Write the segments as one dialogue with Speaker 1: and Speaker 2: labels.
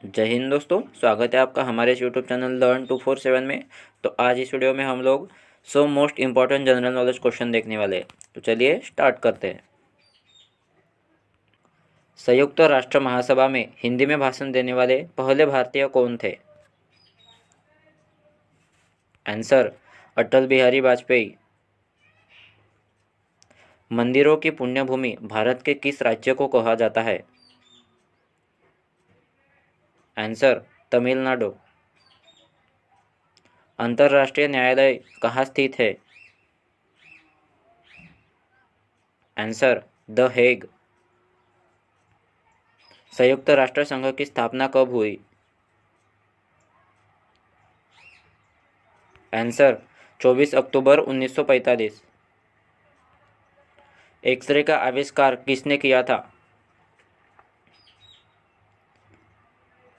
Speaker 1: जय हिंद दोस्तों, स्वागत है आपका हमारे इस यूट्यूब चैनल लर्न 247 में। तो आज इस वीडियो में हम लोग 100 most important general knowledge question देखने वाले हैं। तो चलिए स्टार्ट करते हैं। संयुक्त राष्ट्र महासभा में हिंदी में भाषण देने वाले पहले भारतीय कौन थे? आंसर अटल बिहारी वाजपेयी। मंदिरों की पुण्य भूमि भारत के किस राज्य को कहा जाता है? आंसर तमिलनाडु। अंतर्राष्ट्रीय न्यायालय कहाँ स्थित है? Answer the Hague. संयुक्त राष्ट्र संघ की स्थापना कब हुई? आंसर 24 अक्टूबर 1945। एक्सरे का आविष्कार किसने किया था?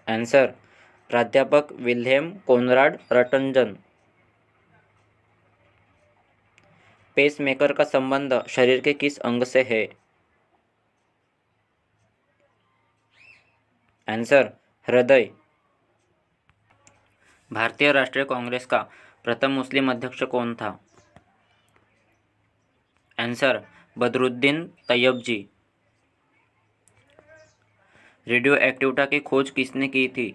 Speaker 1: आंसर प्राध्यापक विल्हेम कोनराड रटंजन। पेसमेकर का संबंध शरीर के किस अंग से है? आंसर हृदय। भारतीय राष्ट्रीय कांग्रेस का प्रथम मुस्लिम अध्यक्ष कौन था? आंसर बदरुद्दीन तैयबजी। रेडियो एक्टिविटा की खोज किसने की थी?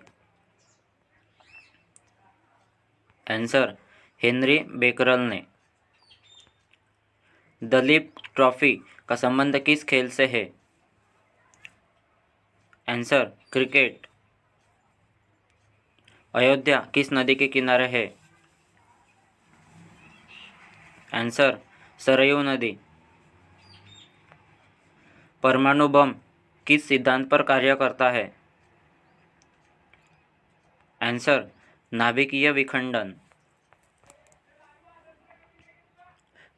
Speaker 1: आंसर हेनरी बेकरल ने। दलीप ट्रॉफी का संबंध किस खेल से है? Answer cricket. अयोध्या किस नदी के किनारे है? आंसर सरयू नदी। परमाणु बम किस सिद्धांत पर कार्य करता है? आंसर नाभिकीय विखंडन।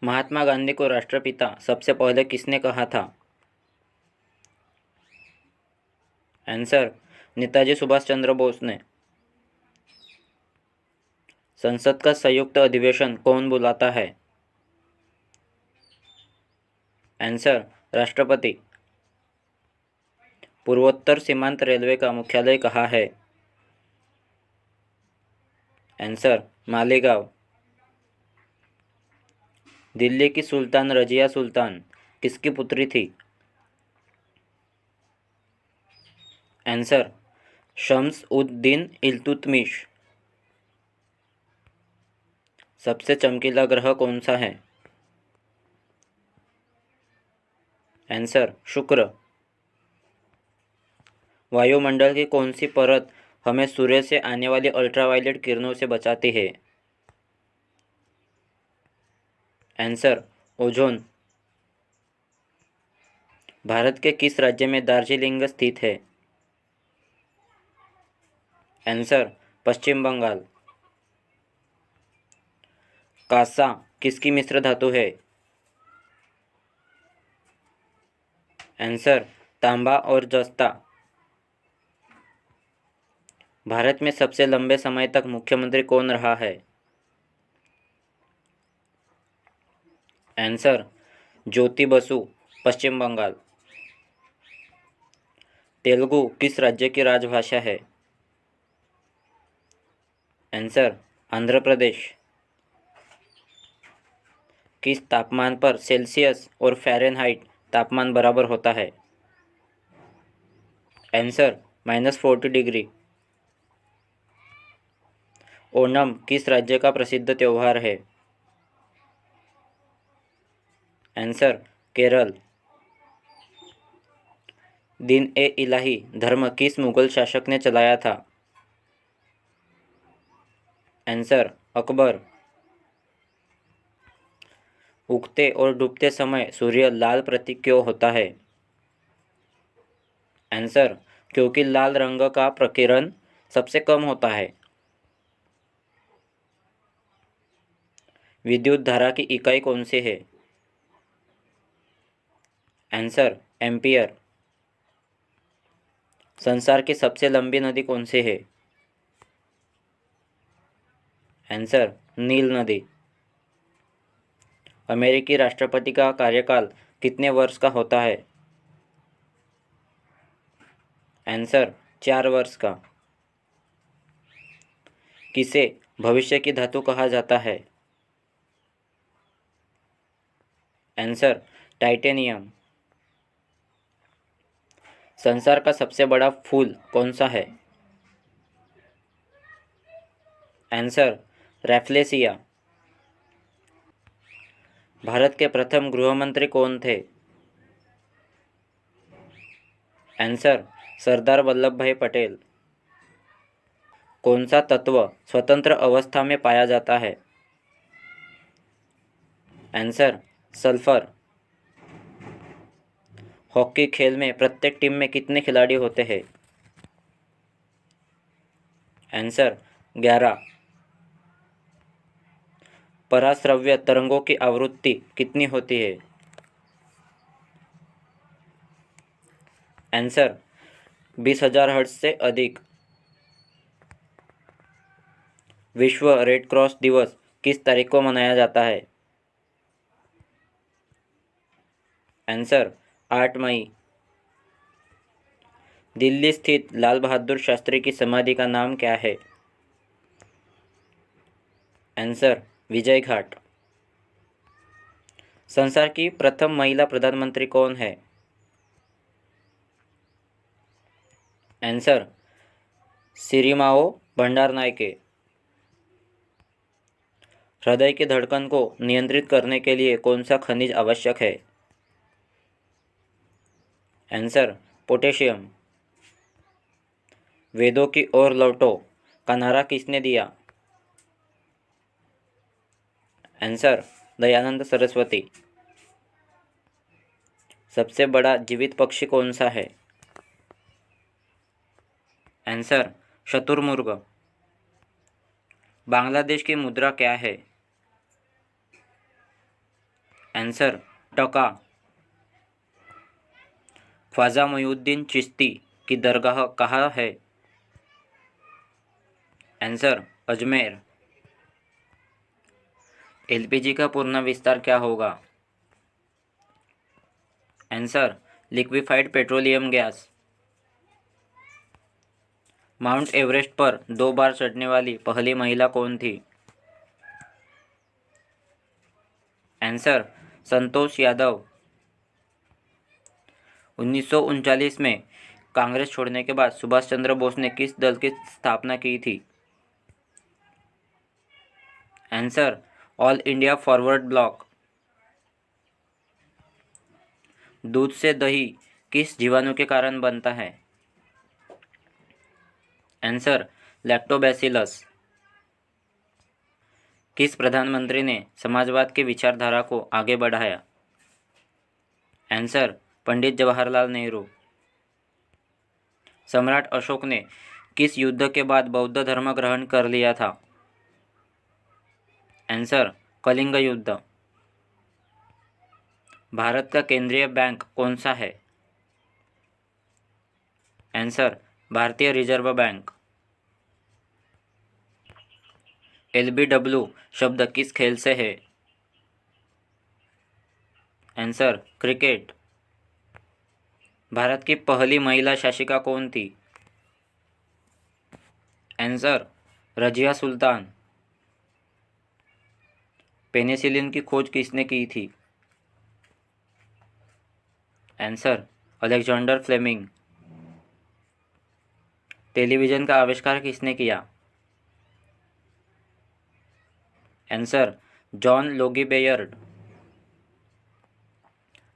Speaker 1: महात्मा गांधी को राष्ट्रपिता सबसे पहले किसने कहा था? आंसर नेताजी सुभाष चंद्र बोस ने। संसद का संयुक्त अधिवेशन कौन बुलाता है? आंसर राष्ट्रपति। पूर्वोत्तर सीमांत रेलवे का मुख्यालय कहाँ है? आंसर मालेगांव। दिल्ली की सुल्तान रजिया सुल्तान किसकी पुत्री थी? आंसर शम्स उद दीन इल्तुतमिश। सबसे चमकीला ग्रह कौन सा है? आंसर शुक्र। वायुमंडल की कौन सी परत हमें सूर्य से आने वाली अल्ट्रावायलेट किरणों से बचाती है? Answer ozone. भारत के किस राज्य में दार्जिलिंग स्थित है? आंसर पश्चिम बंगाल। कांसा किसकी मिश्र धातु है? आंसर तांबा और जस्ता। भारत में सबसे लंबे समय तक मुख्यमंत्री कौन रहा है? आंसर ज्योति बसु, पश्चिम बंगाल। तेलुगु किस राज्य की राजभाषा है? आंसर आंध्र प्रदेश। किस तापमान पर सेल्सियस और फ़ारेनहाइट तापमान बराबर होता है? Answer -40 degree. ओणम किस राज्य का प्रसिद्ध त्यौहार है? आंसर केरल। दिन ए इलाही धर्म किस मुगल शासक ने चलाया था? आंसर अकबर। उगते और डूबते समय सूर्य लाल प्रतीक क्यों होता है? आंसर क्योंकि लाल रंग का प्रकीर्णन सबसे कम होता है। विद्युत धारा की इकाई कौन सी है? Answer ampere. संसार की सबसे लंबी नदी कौन सी है? आंसर नील नदी। अमेरिकी राष्ट्रपति का कार्यकाल कितने वर्ष का होता है? आंसर 4 वर्ष का। किसे भविष्य की धातु कहा जाता है? Answer titanium. संसार का सबसे बड़ा फूल कौन सा है? आंसर रैफ्लेसिया। भारत के प्रथम गृहमंत्री कौन थे? आंसर सरदार वल्लभ भाई पटेल। कौन सा तत्व स्वतंत्र अवस्था में पाया जाता है? Answer sulphur. हॉकी खेल में प्रत्येक टीम में कितने खिलाड़ी होते हैं? आंसर 11। पराश्रव्य तरंगों की आवृत्ति कितनी होती है? आंसर 20,000 हर्ट्ज से अधिक। विश्व रेड क्रॉस दिवस किस तारीख को मनाया जाता है? आंसर 8 मई। दिल्ली स्थित लाल बहादुर शास्त्री की समाधि का नाम क्या है? आंसर विजय घाट। संसार की प्रथम महिला प्रधानमंत्री कौन है? आंसर सिरिमाओ भंडारनायके। हृदय की धड़कन को नियंत्रित करने के लिए कौन सा खनिज आवश्यक है? Answer potassium. वेदों की ओर लौटो का नारा किसने दिया? आंसर दयानंद सरस्वती। सबसे बड़ा जीवित पक्षी कौन सा है? आंसर शतुरमुर्ग। बांग्लादेश की मुद्रा क्या है? आंसर टका। ख्वाजा मुइनुद्दीन चिश्ती की दरगाह कहाँ है? आंसर अजमेर। एलपीजी का पूर्ण विस्तार क्या होगा? Answer liquefied petroleum gas. Mount Everest पर 2 बार चढ़ने वाली पहली महिला कौन थी? आंसर संतोष यादव। 1939 में कांग्रेस छोड़ने के बाद सुभाष चंद्र बोस ने किस दल की स्थापना की थी? Answer all India forward block. दूध से दही किस जीवाणु के कारण बनता है? Answer lactobacillus. किस प्रधानमंत्री ने समाजवाद की विचारधारा को आगे बढ़ाया? आंसर पंडित जवाहरलाल नेहरू। सम्राट अशोक ने किस युद्ध के बाद बौद्ध धर्म ग्रहण कर लिया था? आंसर कलिंग युद्ध। भारत का केंद्रीय बैंक कौन सा है? आंसर भारतीय रिजर्व बैंक। LBW शब्द किस खेल से है? Answer cricket. भारत की पहली महिला शासिका कौन थी? आंसर रजिया सुल्तान। पेनिसिलिन की खोज किसने की थी? Answer Alexander Fleming. टेलीविज़न का आविष्कार किसने किया? Answer John Logie Baird.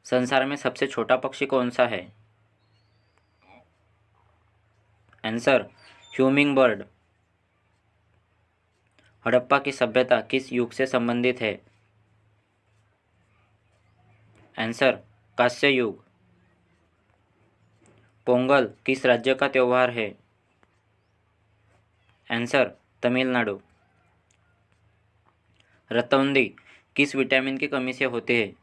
Speaker 1: संसार में सबसे छोटा पक्षी कौन सा है? Answer humming bird. हड़प्पा की सभ्यता किस युग से संबंधित है? आंसर कांस्य युग। पोंगल किस राज्य का त्योहार है? आंसर तमिलनाडु। रतौंधी किस विटामिन की कमी से होते हैं?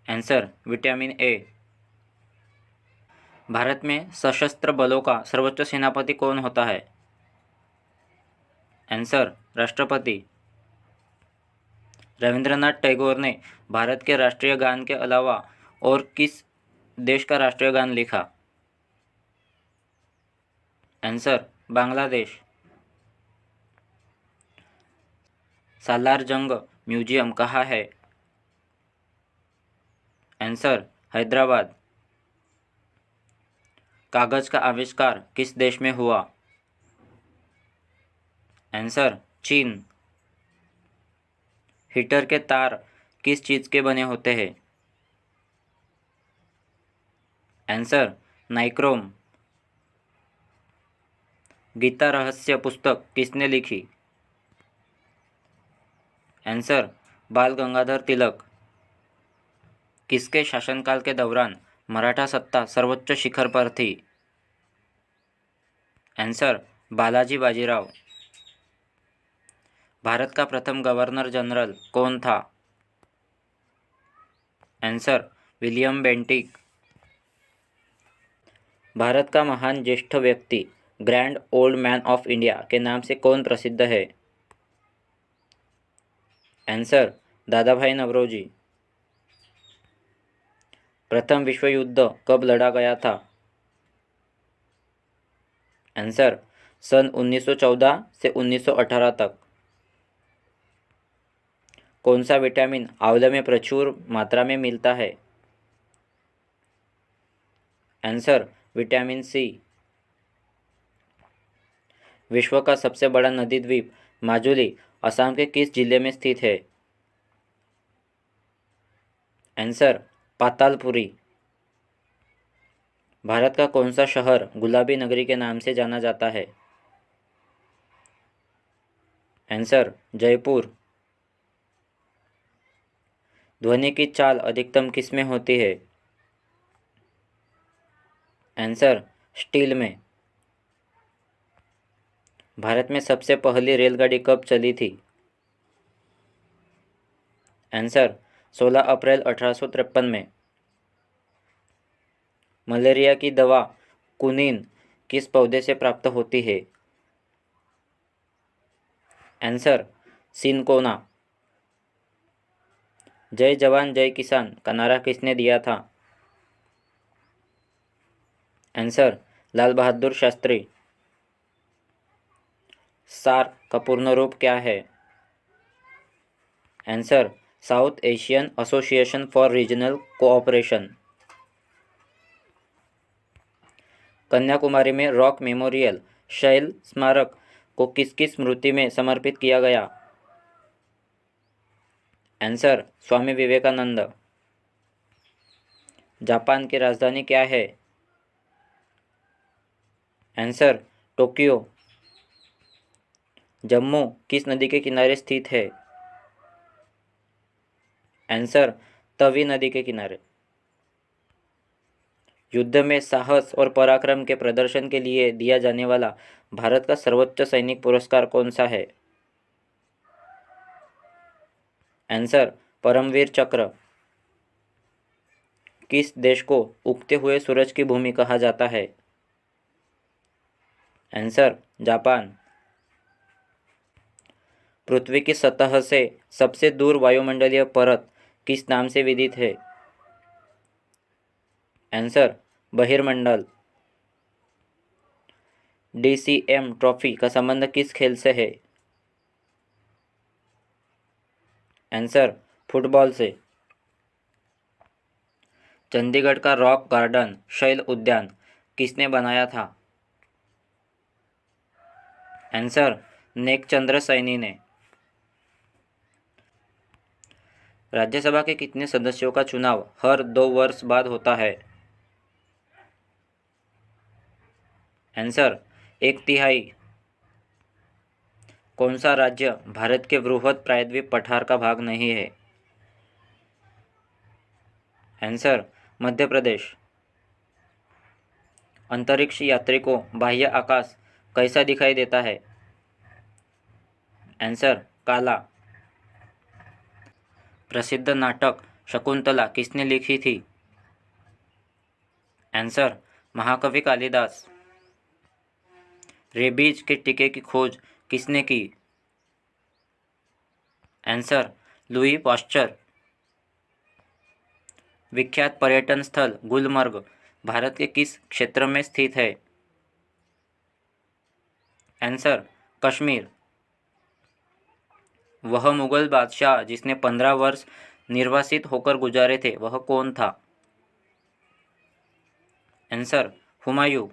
Speaker 1: Answer vitamin A. भारत में सशस्त्र बलों का सर्वोच्च सेनापति कौन होता है? आंसर राष्ट्रपति। रविंद्रनाथ टैगोर ने भारत के राष्ट्रीय गान के अलावा और किस देश का राष्ट्रीय गान लिखा? आंसर बांग्लादेश। सालार जंग म्यूजियम कहाँ है? आंसर हैदराबाद। कागज का आविष्कार किस देश में हुआ? आंसर चीन। हीटर के तार किस चीज के बने होते हैं? Answer nichrome. गीता रहस्य पुस्तक किसने लिखी? आंसर बाल गंगाधर तिलक। किसके शासनकाल के दौरान मराठा सत्ता सर्वोच्च शिखर पर थी? आंसर बालाजी बाजीराव। भारत का प्रथम गवर्नर जनरल कौन था? Answer William Bentinck. भारत का महान ज्येष्ठ व्यक्ति grand old man of India के नाम से कौन प्रसिद्ध है? आंसर दादा भाई नवरोजी। प्रथम विश्व युद्ध कब लड़ा गया था? आंसर सन 1914 से 1918 तक। कौन सा विटामिन आंवले में प्रचुर मात्रा में मिलता है? Answer vitamin C. विश्व का सबसे बड़ा नदी द्वीप माजुली असम के किस जिले में स्थित है? आंसर पातालपुरी। भारत का कौन सा शहर गुलाबी नगरी के नाम से जाना जाता है? आंसर जयपुर। ध्वनि की चाल अधिकतम किस में होती है? आंसर स्टील में। भारत में सबसे पहली रेलगाड़ी कब चली थी? आंसर 16 अप्रैल 1853 में। मलेरिया की दवा कुनीन किस पौधे से प्राप्त होती है? Answer cinchona. जय जवान जय किसान का नारा किसने दिया था? आंसर लाल बहादुर शास्त्री। सार्क का पूर्ण रूप क्या है? Answer south Asian association for regional cooperation. Kanyakumari में रॉक मेमोरियल शैल स्मारक को किसकी स्मृति में समर्पित किया गया? आंसर स्वामी विवेकानंद। जापान की राजधानी क्या है? Answer Tokyo. जम्मू किस नदी के किनारे स्थित है? आंसर तवी नदी के किनारे। युद्ध में साहस और पराक्रम के प्रदर्शन के लिए दिया जाने वाला भारत का सर्वोच्च सैनिक पुरस्कार कौन सा है? आंसर परमवीर चक्र। किस देश को उगते हुए सूरज की भूमि कहा जाता है? Answer Japan. पृथ्वी की सतह से सबसे दूर वायुमंडलीय परत किस नाम से विदित है? आंसर बहिर्मंडल। DCM ट्रॉफी का संबंध किस खेल से है? आंसर फुटबॉल से। चंडीगढ़ का रॉक गार्डन शैल उद्यान किसने बनाया था? आंसर नेकचंद्र सैनी ने। राज्यसभा के कितने सदस्यों का चुनाव हर 2 वर्ष बाद होता है? आंसर 1/3। कौन सा राज्य भारत के बृहद प्रायद्वीप पठार का भाग नहीं है? आंसर मध्य प्रदेश। अंतरिक्ष यात्री को बाह्य आकाश कैसा दिखाई देता है? आंसर काला। प्रसिद्ध नाटक शकुंतला किसने लिखी थी? आंसर महाकवि कालिदास। रेबीज के टीके की खोज किसने की? Answer Louis Pasteur. विख्यात पर्यटन स्थल गुलमर्ग भारत के किस क्षेत्र में स्थित है? आंसर कश्मीर। वह मुगल बादशाह जिसने 15 वर्ष निर्वासित होकर गुजारे थे वह कौन था? आंसर हुमायूं।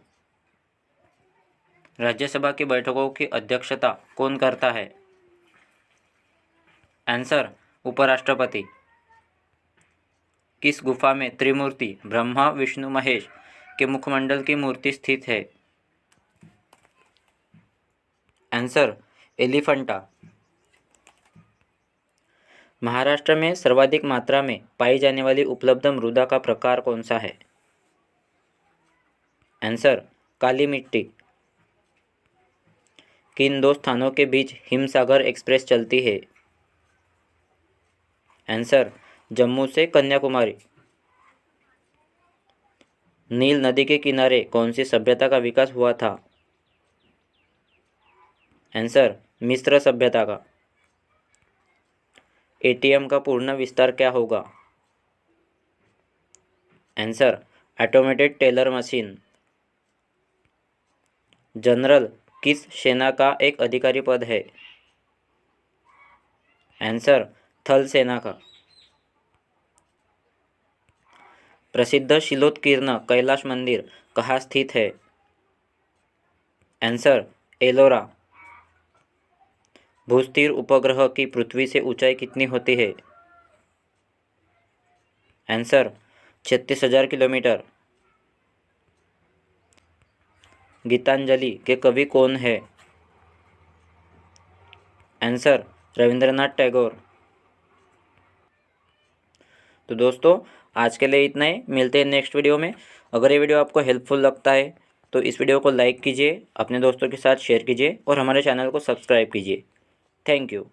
Speaker 1: राज्यसभा की बैठकों की अध्यक्षता कौन करता है? आंसर उपराष्ट्रपति। किस गुफा में त्रिमूर्ति ब्रह्मा विष्णु महेश के मुखमंडल की मूर्ति स्थित है? आंसर एलिफेंटा। महाराष्ट्र में सर्वाधिक मात्रा में पाई जाने वाली उपलब्ध मृदा का प्रकार कौन सा है? आंसर काली मिट्टी। किन दो स्थानों के बीच हिमसागर एक्सप्रेस चलती है? आंसर जम्मू से कन्याकुमारी। नील नदी के किनारे कौन सी सभ्यता का विकास हुआ था? आंसर मिस्र सभ्यता का। एटीएम का पूर्ण विस्तार क्या होगा? Answer automated teller machine. General किस सेना का एक अधिकारी पद है? आंसर थल सेना का। प्रसिद्ध शिलोत्कीर्ण कैलाश मंदिर कहाँ स्थित है? आंसर एलोरा। भूस्थिर उपग्रह की पृथ्वी से ऊंचाई कितनी होती है? Answer 36,000 kilometre. गीतांजलि के कवि कौन है? आंसर रविंद्रनाथ टैगोर। तो दोस्तों आज के लिए इतना ही, मिलते हैं नेक्स्ट वीडियो में। अगर ये वीडियो आपको हेल्पफुल लगता है तो इस वीडियो को लाइक कीजिए, अपने दोस्तों के साथ शेयर कीजिए और हमारे चैनल को सब्सक्राइब कीजिए। Thank you.